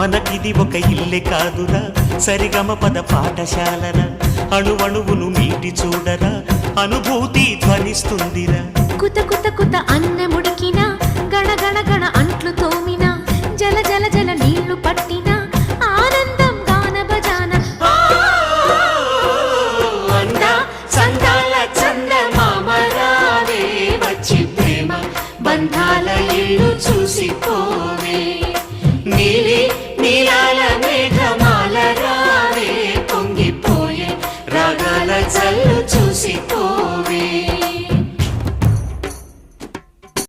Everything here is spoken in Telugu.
మనకిది ఒక ఇల్లే కాదురా సరిగమ పద పాఠశాలరా అణువణువును మీటి చూడరా అనుభూతి ధ్వనిస్తుందిరా కుత కుత కుత అన్నముడికిన గణ గణ గణ అంట్లు తోమిన జల జల జల నీళ్లు పట్టిన ఆనందం గాన భజాన అందా సందాల చందమామ రావే వచ్చి ప్రేమ బంధాల ఇల్లు